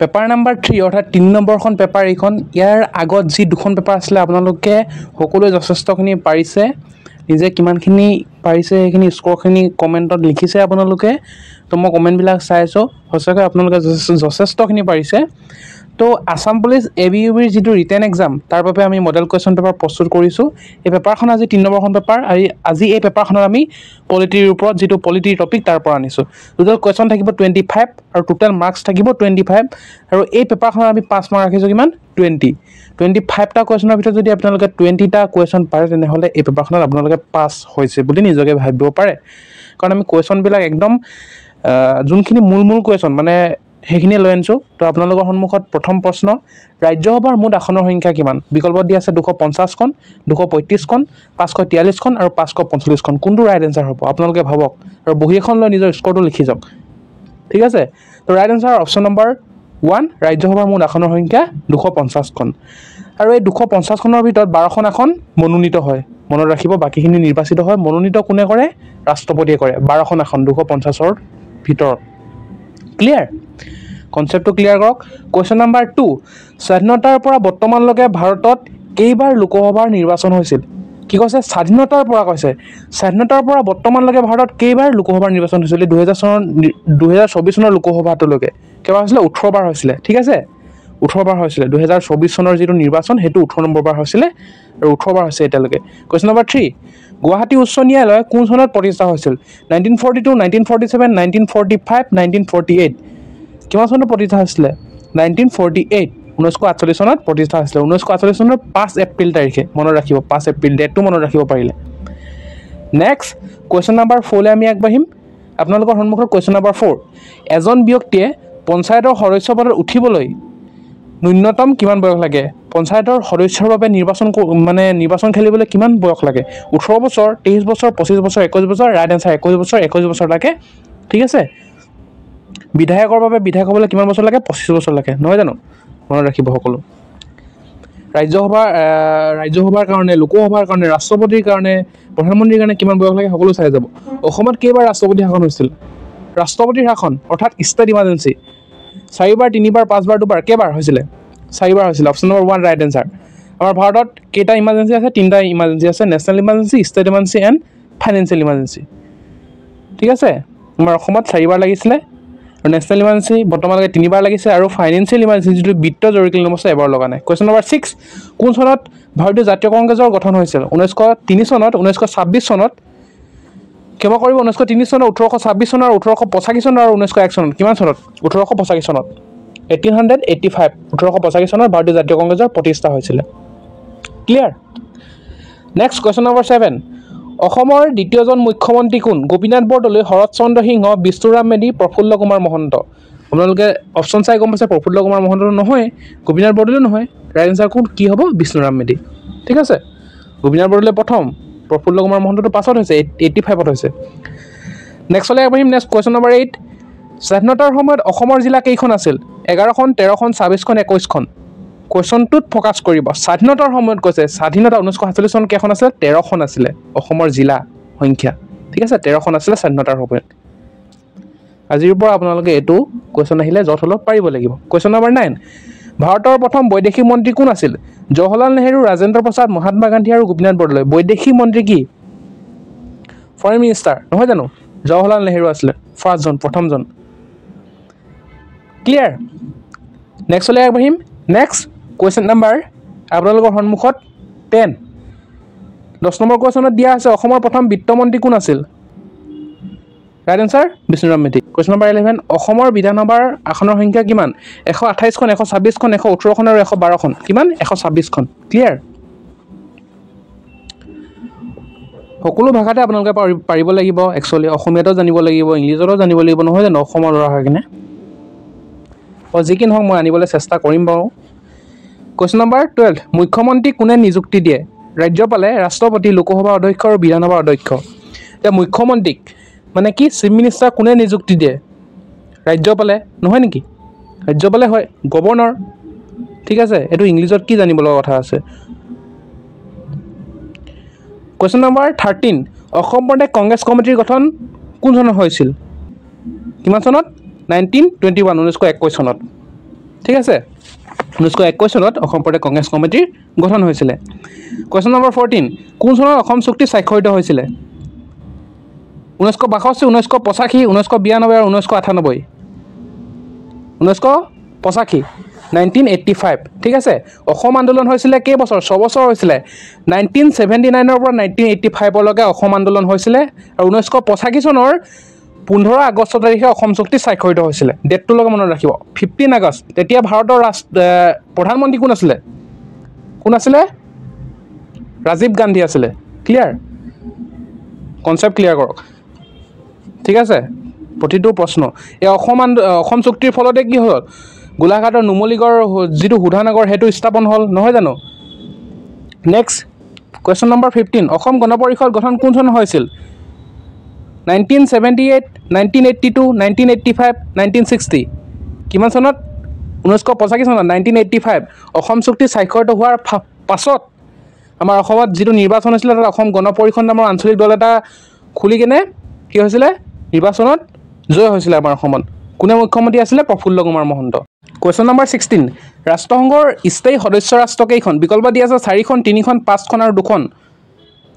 paper number 3 অৰ্থাৎ 3 নম্বৰখন paper এইখন ইয়াৰ আগত যি দুখন পেপাৰ আছিলে আপোনালোকে সকলোৱে যথেষ্টখিনি পাৰিছে নিজে কিমানখিনি পাৰিছে সেইখিনি স্ক'ৰখিনি কমেণ্টত লিখিছে আপোনালোকে তো মই কমেণ্টবিলাক চাইছোঁ সঁচাকৈ আপোনালোকে যথেষ্টখিনি পাৰিছে তো আসাম পুলিচ ABUBৰ যিটো ৰিটেন এক্সাম তাৰ বাবে আমি মডেল কুৱেশ্যন পেপাৰ প্ৰস্তুত কৰিছোঁ এই পেপাৰখন আজি 3 নম্বৰখন পেপাৰ আৰু আজি এই পেপাৰখনত আমি পলিটিৰ ওপৰত যিটো পলিটিৰ টপিক তাৰ পৰা আনিছোঁ টোটেল কুৱেশ্যন থাকিব 25 আৰু টোটেল মাৰ্কছ থাকিব 25 আৰু এই পেপাৰখনত আমি 5 মাৰ্ক ৰাখিছোঁ কিমান 25টা কুৱেশ্যনৰ ভিতৰত যদি আপোনালোকে 20টা কুৱেশ্যন পাৰে তেনেহ'লে এই পেপাৰখনত আপোনালোকে পাছ হৈছে বুলি নিজকে ভাবিব পাৰে কাৰণ আমি কুৱেশ্যনবিলাক একদম যোনখিনি মূল কুৱেশ্যন মানে সেইখিনি লৈ আনিছোঁ তো আপোনালোকৰ সন্মুখত প্ৰথম প্ৰশ্ন ৰাজ্যসভাৰ মুঠ আসনৰ সংখ্যা কিমান বিকল্পত দিয়া আছে 250খন 235খন 543খন আৰু 545খন কোনটো ৰাইট এনসাৰ হ'ব আপোনালোকে ভাবক আৰু বহি এখন লৈ নিজৰ স্ক'ৰটো লিখি যাওক ঠিক আছে তো ৰাইট এনসাৰ অপশ্যন নম্বৰ 1 ৰাজ্যসভাৰ মুঠ আসনৰ সংখ্যা 250খন আৰু এই 250খনৰ ভিতৰত 12খন আসন মনোনীত হয় মনত ৰাখিব বাকিখিনি নিৰ্বাচিত হয় মনোনীত কোনে কৰে ৰাষ্ট্ৰপতিয়ে কৰে 12খন আসন 250ৰ ভিতৰত ক্লিয়াৰ কনসেপ্টটো ক্লিয়াৰ কৰক কোৱেশ্চন নাম্বাৰ 2 স্বাধীনতাৰ পৰা বৰ্তমানলৈকে ভাৰতত কেইবাৰ লোকসভাৰ নিৰ্বাচন হৈছিল কি কৈছে স্বাধীনতাৰ পৰা বৰ্তমানলৈকে ভাৰতত কেইবাৰ লোকসভাৰ নিৰ্বাচন হৈছিল 2024 চনৰ লোকসভাটোলৈকে কেইবাৰ হৈছিল 18 বাৰ হৈছিল ঠিক আছে 18 বাৰ হৈছিল 2024 চনৰ যিটো নিৰ্বাচন হেতু 18 নম্বৰ বাৰ হৈছিল আৰু 18 বাৰ হৈছে এতিয়ালৈকে কোৱেশ্চন নাম্বাৰ 3 গুৱাহাটী উচ্চ ন্যায়ালয় কোন চনত প্ৰতিষ্ঠা হৈছিল 1942 1947 1945 1948 কিমান চনত প্ৰতিষ্ঠা হৈছিল 1948 চনত প্ৰতিষ্ঠা হৈছিল 1948 চনৰ 5 এপ্ৰিল তাৰিখে মনত ৰাখিব 5 এপ্ৰিল ডেটটো মনত ৰাখিব পাৰিলে নেক্সট কোৱেশ্চন নাম্বাৰ 4 লে আমি আগবাঢ়িম আপোনালোকৰ সন্মুখত কোৱেশ্চন নাম্বাৰ 4 এজন ব্যক্তিয়ে পঞ্চায়তৰ সদস্য পদত উঠিবলৈ ন্যূনতম কিমান বয়স লাগে পঞ্চায়তৰ সদস্যৰ বাবে নিৰ্বাচন খেলিবলৈ কিমান বয়স লাগে 18 বছৰ 23 বছৰ 25 বছৰ 21 বছৰ ৰাইট এনসাৰ 21 বছৰ লাগে ঠিক আছে বিধায়কৰ বাবে বিধায়ক হ'বলৈ কিমান বছৰ লাগে 25 বছৰ লাগে নহয় জানো মনত ৰাখিব সকলো ৰাজ্যসভাৰ কাৰণে লোকসভাৰ কাৰণে ৰাষ্ট্ৰপতিৰ কাৰণে প্ৰধানমন্ত্ৰীৰ কাৰণে কিমান বয়স লাগে সকলো চাই যাব অসমত কেইবাৰ ৰাষ্ট্ৰপতি শাসন হৈছিল ৰাষ্ট্ৰপতিৰ শাসন অৰ্থাৎ ষ্টেট ইমাৰ্জেন্সি 4 বাৰ 3 বাৰ 5 বাৰ 2 বাৰ কেইবাৰ হৈছিল 4 বাৰ হৈছিল অপশ্যন নম্বৰ 1 ৰাইট এনসাৰ আমাৰ ভাৰতত কেইটা ইমাৰ্জেন্সি আছে 3টা ইমাৰ্জেন্সি আছে national emergency state emergency and financial emergency ঠিক আছে আমাৰ অসমত 4 বাৰ লাগিছিল আৰু নেশ্যনেল ইমাৰ্জেন্সি বৰ্তমানলৈকে 3 বাৰ লাগিছে আৰু ফাইনেন্সিয়েল ইমাৰ্জেন্সি যিটো বিত্ত জৰুৰীকালীন অৱস্থা এবাৰ লগা নাই কোৱেশ্চন নম্বৰ 6 কোন চনত ভাৰতীয় জাতীয় কংগ্ৰেছৰ গঠন হৈছিল 1903 চনত 1926 চনত কেৱল কৰিব 1903 চনত 1826 চনত 1885 চনত আৰু 1901 চনত কিমান চনত 1885 চনত 1885 চনত ভাৰতীয় জাতীয় কংগ্ৰেছৰ প্ৰতিষ্ঠা হৈছিল ক্লিয়াৰ নেক্সট কোৱেশ্চন নম্বৰ 7 অসমৰ দ্বিতীয়জন মুখ্যমন্ত্ৰী কোন গোপীনাথ বৰদলৈ শৰৎ চন্দ্ৰ সিংহ বিষ্ণুৰাম মেধি প্ৰফুল্ল কুমাৰ মহন্ত আপোনালোকে অপশ্যন চাই গম পাইছে প্ৰফুল্ল কুমাৰ মহন্ত নহয় গোপীনাথ বৰদলৈ নহয় ৰাইট এনসাৰ কোন কি হ'ব বিষ্ণুৰাম মেধি ঠিক আছে গোপীনাথ বৰদলৈ প্ৰথম প্ৰফুল্ল কুমাৰ মহন্তটো পাছত হৈছে 85ত হৈছে নেক্সটলৈ আগবাঢ়িম নেক্সট কোৱেশ্চন নম্বৰ 8 স্বাধীনতাৰ সময়ত অসমৰ জিলা কেইখন আছিল 11খন 13খন 26খন 21খন কোৱেশ্চনটোত ফ'কাছ কৰিব স্বাধীনতাৰ সময়ত কৈছে স্বাধীনতা 1947 চন কেইখন আছিল 13খন আছিলে অসমৰ জিলা সংখ্যা ঠিক আছে 13খন আছিলে স্বাধীনতাৰ সময়ত আজিৰ পৰা আপোনালোকে এটো কোৱেশ্চন আহিলে যত হলো পাৰিব লাগিব কোৱেশ্চন নম্বৰ 9 ভাৰতৰ প্ৰথম বৈদেশিক মন্ত্ৰী কোন আছিল জৱাহৰলাল নেহৰু ৰাজেন্দ্ৰ প্ৰসাদ মহাত্মা গান্ধী আৰু গোপীনাথ বৰদলৈ বৈদেশিক মন্ত্ৰী কি ফৰেন মিনিষ্টাৰ নহয় জানো জৱাহৰলাল নেহৰু আছিল প্ৰথমজন ক্লিয়াৰ নেক্সটলৈ আগবাঢ়িম নেক্সট কোৱেশ্চন নাম্বাৰ আপোনালোকৰ সন্মুখত 10 নম্বৰ কোৱেশ্চনত দিয়া আছে অসমৰ প্ৰথম বিত্তমন্ত্ৰী কোন আছিল right answer Bishnuram Medhi question number 11 অসমৰ বিধানসভাৰ আসনৰ সংখ্যা কিমান 128 খন 126 খন 118 খন আৰু 112 খন কিমান 126 খন ক্লিয়াৰ সকলো ভাষাতে আপোনালোকে পাৰিব লাগিব একচুয়ালি অসমীয়াটো জানিব লাগিব ইংলিছতো জানিব লাগিব নহয় জানো অসমৰ ল'ৰা হয় কিনে যি কি নহওক মই আনিবলৈ চেষ্টা কৰিম বাৰু কোৱেশ্চন নম্বৰ 12 মুখ্যমন্ত্ৰী কোনে নিযুক্তি দিয়ে ৰাজ্যপালে ৰাষ্ট্ৰপতি লোকসভা অধ্যক্ষ আৰু বিধানসভা অধ্যক্ষ এতিয়া মুখ্যমন্ত্ৰীক মানে কি চিফ মিনিষ্টাৰ কোনে নিযুক্তি দিয়ে ৰাজ্যপালে নহয় নেকি ৰাজ্যপালে হয় গভৰ্ণৰ ঠিক আছে এটো ইংলিছত কি জানিব লগা কথা আছে কোৱেশ্চন নম্বৰ 13 অসম প্ৰদেশ কংগ্ৰেছ কমিটিৰ গঠন কোন চনত হৈছিল কিমান চনত 1921 চনত ঠিক আছে 1921 চনত অসম প্ৰদেশ কংগ্ৰেছ কমিটিৰ গঠন হৈছিলে কোৱেশ্চন নম্বৰ 14 কোন চনত অসম চুক্তি স্বাক্ষৰিত হৈছিলে 1962 1985 1992 আৰু 1998 1985 1985 ঠিক আছে অসম আন্দোলন হৈছিলে কেই বছৰ 6 বছৰ হৈছিলে 1979 ৰ পৰা 1985 লৈকে অসম আন্দোলন হৈছিলে আৰু 1985 চনৰ 15 আগষ্ট তাৰিখে অসম চুক্তি স্বাক্ষৰিত হৈছিলে ডেটটো লগে মনত ৰাখিব 15 আগষ্ট তেতিয়া ভাৰতৰ প্ৰধানমন্ত্ৰী কোন আছিলে ৰাজীৱ গান্ধী আছিলে ক্লিয়াৰ কনসেপ্ট ক্লিয়াৰ কৰক ঠিক আছে প্ৰতিটো প্ৰশ্ন এই অসম চুক্তিৰ ফলতে কি হ'ল গোলাঘাটৰ নুমলীগড় যিটো সুধানগৰ হেতু স্থাপন হ'ল নহয় জানো next question number 15 Asom Gana Parishad গঠন কোন চনত হৈছিল 1978 1982 1985 1960 কিমান চনত 1985 চনত 1985 অসম চুক্তি স্বাক্ষৰিত হোৱাৰ পাছত আমাৰ অসমত যিটো নিৰ্বাচন হৈছিল তাত অসম গণ পৰিষদ নামৰ আঞ্চলিক দল এটা খুলি কেনে কি হৈছিলে নিৰ্বাচনত জয় হৈছিলে আমাৰ অসমত কোনে মুখ্যমন্ত্ৰী আছিলে প্ৰফুল্ল কুমাৰ মহন্ত কোৱেশ্চন নম্বৰ 16 ৰাষ্ট্ৰসংঘৰ স্থায়ী সদস্য ৰাষ্ট্ৰ কেইখন বিকল্প দিয়া আছে 4খন 3খন 5খন আৰু 2খন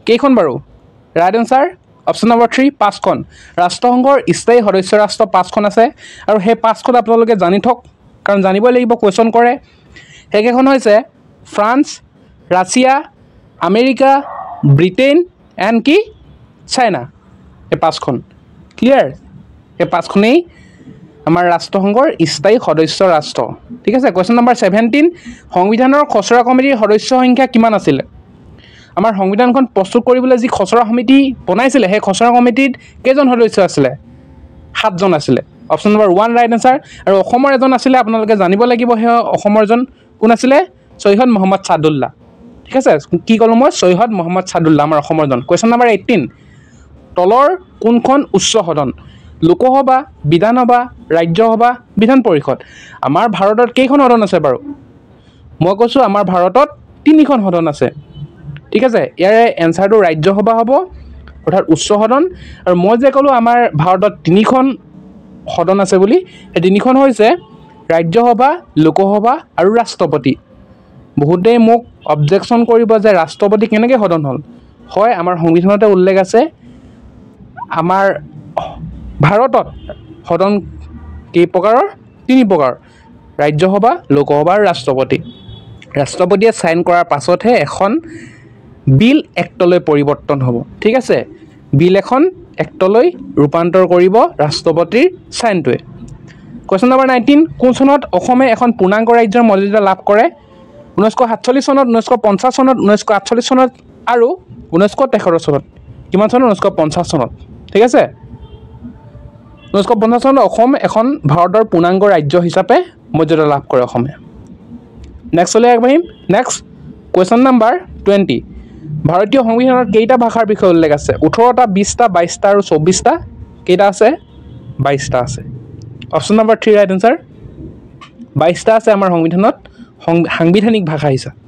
কেইখন বাৰু ৰাইট আনসাৰ অপচন নম্বৰ 3 5খন ৰাষ্ট্ৰসংঘৰ স্থায়ী সদস্য ৰাষ্ট্ৰ 5খন আছে আৰু সেই 5খন আপোনালোকে জানি থক কাৰণ জানিবই লাগিব কোৱেশ্চন কৰে সেইকেইখন হৈছে France Russia America Britain and কি চাইনা এই 5খন ক্লিয়াৰ এই 5খনেই আমাৰ ৰাষ্ট্ৰসংঘৰ স্থায়ী সদস্য ৰাষ্ট্ৰ ঠিক আছে কোৱেশ্চন নম্বৰ 17 সংবিধানৰ খচৰা কমিটিৰ সদস্য সংখ্যা কিমান আছিল আমাৰ সংবিধানখন প্ৰস্তুত কৰিবলৈ যি খচৰা সমিতি বনাইছিলে সেই খচৰা কমিটিত কেইজন সদস্য আছিল 7 জন আছিল অপচন নম্বৰ 1 ৰাইট আনসাৰ আৰু অসমৰ এজন আছিল আপোনালোকে জানিব লাগিব হে অসমৰ এজন কোন আছিল সৈয়দ মোহাম্মদ সাদুল্লাহ ঠিক আছে কি কলো মই সৈয়দ মোহাম্মদ সাদুল্লাহ আমাৰ অসমৰ জন কোৱেশ্চন নম্বৰ 18 তলৰ কোনখন উচ্চ সদন লোকসভা বিধানসভা ৰাজ্যসভা বিধান পৰিষদ আমাৰ ভাৰতত কেইখন সদন আছে বাৰু মই কৈছো আমাৰ ভাৰতত 3খন সদন আছে ঠিক আছে ইয়াৰে এনসাৰটো ৰাজ্যসভা হ'ব অৰ্থাৎ উচ্চ সদন আৰু মই যে কলো আমাৰ ভাৰতত 3খন সদন আছে বুলি এই 3খন হৈছে ৰাজ্যসভা লোকসভা আৰু ৰাষ্ট্ৰপতি বহুতে মোক অবজেকশন কৰিব যে ৰাষ্ট্ৰপতি কেনেকৈ সদন হ'ল হয় আমাৰ সংবিধানতে উল্লেখ আছে আমাৰ ভাৰতত সদন কেই প্ৰকাৰৰ 3 প্ৰকাৰ ৰাজ্যসভা লোকসভা আৰু ৰাষ্ট্ৰপতিয়ে সাইন কৰাৰ পাছতহে এখন বিল এক্টলৈ পৰিৱৰ্তন হ'ব ঠিক আছে বিল এখন এক্টলৈ ৰূপান্তৰ কৰিব ৰাষ্ট্ৰপতিৰ সাইনটোৱে কোৱেশ্চন নম্বৰ 19 কোন চনত অসমে এখন পূৰ্ণাংগ ৰাজ্যৰ মৰ্যাদা লাভ কৰে 1947 চনত 1950 চনত 1948 চনত আৰু 1973 চনত কিমান চনত 1950 চনত ঠিক আছে 1950 চনত অসম এখন ভাৰতৰ পূৰ্ণাংগ ৰাজ্য হিচাপে মৰ্যাদা লাভ কৰে অসমে নেক্সট লৈ আগবাঢ়িম নেক্সট কোৱেশ্চন নম্বৰ 20 ভাৰতীয় সংবিধানত কেইটা ভাষাৰ বিষয়ে উল্লেখ আছে 18টা 20টা 22টা আৰু 24টা কেইটা আছে 22টা আছে অপচন নম্বৰ 3 ৰাইট আনসাৰ 22টা আছে আমাৰ সংবিধানত সাংবিধানিক ভাষা হিচাপে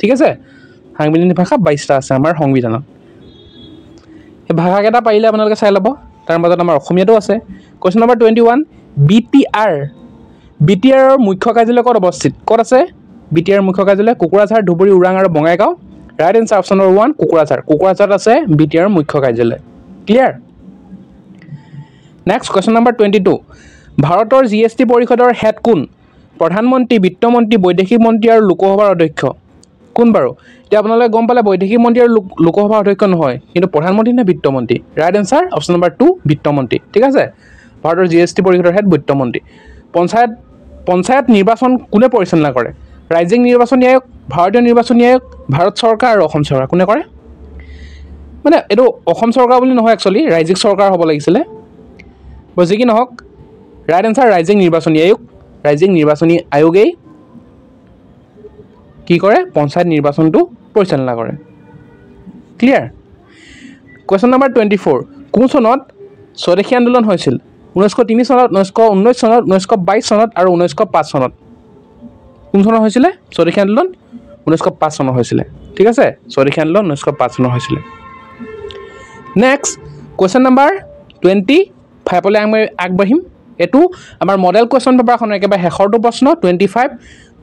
ঠিক আছে সাংবিধানিক ভাষা 22টা আছে আমাৰ সংবিধানত এই ভাষা কেইটা পাৰিলে আপোনালোকে চাই ল'ব তাৰ মাজত আমাৰ অসমীয়াটো আছে কোৱেশ্চন নম্বৰ 21 বিটিআৰৰ মুখ্য কাৰ্যালয় ক'ত আছে বিটিআৰ মুখ্য কাৰ্যালয় কুকুৰাঝাৰ ধুবুৰী ওৰাং আৰু Bongaigaon right answer option number 1 কুকুৰাঝাৰত আছে বিটিআৰ মুখ্য কাৰ্যালয় ক্লিয়াৰ নেক্সট কোৱেশ্চন নম্বৰ 22 ভাৰতৰ জিএছটি পৰিষদৰ হেড কোন প্ৰধানমন্ত্ৰী বিত্তমন্ত্ৰী বৈদেশিক মন্ত্ৰী আৰু লোকসভাৰ অধ্যক্ষ কোন বাৰু এতিয়া আপোনালোকে গম পালে বৈদেশিক মন্ত্ৰী আৰু লোকসভাৰ অধ্যক্ষ নহয় কিন্তু প্ৰধানমন্ত্ৰী নে বিত্তমন্ত্ৰী ৰাইট আনসাৰ অপচন নম্বৰ 2 বিত্তমন্ত্ৰী ঠিক আছে ভাৰতৰ জিএছটি পৰিষদৰ হেড বিত্তমন্ত্ৰী পঞ্চায়ত নিৰ্বাচন কোনে পৰিচালনা কৰে ৰাজ্যিক নিৰ্বাচনী আয়োগ ভাৰতীয় নিৰ্বাচনী আয়োগ ভাৰত চৰকাৰ আৰু অসম চৰকাৰ কোনে কৰে মানে এইটো অসম চৰকাৰ বুলি নহয় একচুৱেলি ৰাজ্যিক চৰকাৰ হ'ব লাগিছিলে বুজি কি নহওক ৰাইট আনসাৰ ৰাজ্যিক নিৰ্বাচনী আয়োগেই কি কৰে পঞ্চায়ত নিৰ্বাচনটো পৰিচালনা কৰে ক্লিয়াৰ কোৱেশ্চন নম্বৰ 24 কোন চনত স্বদেশী আন্দোলন হৈছিল 1903 চনত 1919 চনত 1922 চনত আৰু 1905 চনত কোন চনত হৈছিলে স্বদেশী আন্দোলন 1905 চনত হৈছিলে ঠিক আছে স্বদেশী আন্দোলন 1905 চনত হৈছিলে নেক্সট কোৱেশ্চন নম্বৰ 25 লৈ আগবাঢ়িম এইটো আমাৰ মডেল কুৱেশ্যন পেপাৰখনৰ একেবাৰে শেষৰটো প্ৰশ্ন 25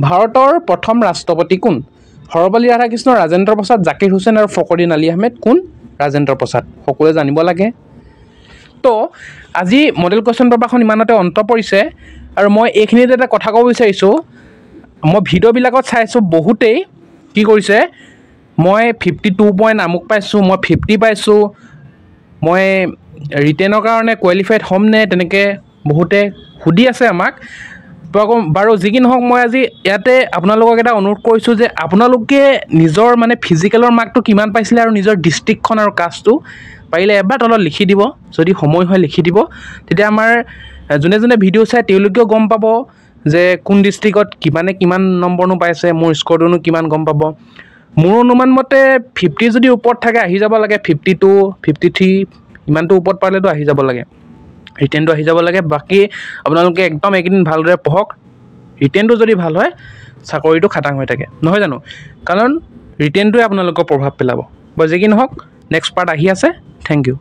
ভাৰতৰ প্ৰথম ৰাষ্ট্ৰপতি কোন সৰ্বপল্লী ৰাধাকৃষ্ণ ৰাজেন্দ্ৰ প্ৰসাদ জাকিৰ হুছেইন আৰু ফখৰুদ্দিন আলী আহমেদ কোন ৰাজেন্দ্ৰ প্ৰসাদ সকলোৱে জানিব লাগে তো আজি মডেল কুৱেশ্যন পেপাৰখন ইমানতে অন্ত পৰিছে আৰু মই এইখিনিতে এটা কথা ক'ব বিচাৰিছোঁ মই ভিডিঅ'বিলাকত চাইছোঁ বহুতেই কি কৰিছে মই 52 পইণ্ট আমুক পাইছোঁ মই 50 পাইছোঁ মই ৰিটেনৰ কাৰণে কোৱালিফাইড হ'ম নে তেনেকৈ বহুতে সুধি আছে আমাক বাৰু যি কি নহওক মই আজি ইয়াতে আপোনালোকক এটা অনুৰোধ কৰিছোঁ যে আপোনালোকে নিজৰ মানে ফিজিকেলৰ মাৰ্কটো কিমান পাইছিলে আৰু নিজৰ ডিষ্ট্ৰিক্টখন আৰু কাষ্টটো পাৰিলে এবাৰ তলত লিখি দিব যদি সময় হয় লিখি দিব তেতিয়া আমাৰ যোনে যোনে ভিডিঅ' চাই তেওঁলোকেও গম পাব যে কোন ডিষ্ট্ৰিক্টত কিমান নম্বৰনো পাইছে মোৰ স্ক'ৰটোনো কিমান গম পাব মোৰ অনুমান মতে 50 যদি ওপৰত থাকে আহি যাব লাগে 52 53 ইমানটো ওপৰত পালেতো আহি যাব লাগে ৰিটেনটো আহি যাব লাগে বাকী আপোনালোকে একদম এইকেইদিন ভালদৰে পঢ়ক ৰিটেনটো যদি ভাল হয় চাকৰিটো খাটাং হৈ থাকে নহয় জানো কাৰণ ৰিটেনটোৱে আপোনালোকৰ প্ৰভাৱ পেলাব বা যি কি নহওক নেক্সট পাৰ্ট আহি আছে থেংক ইউ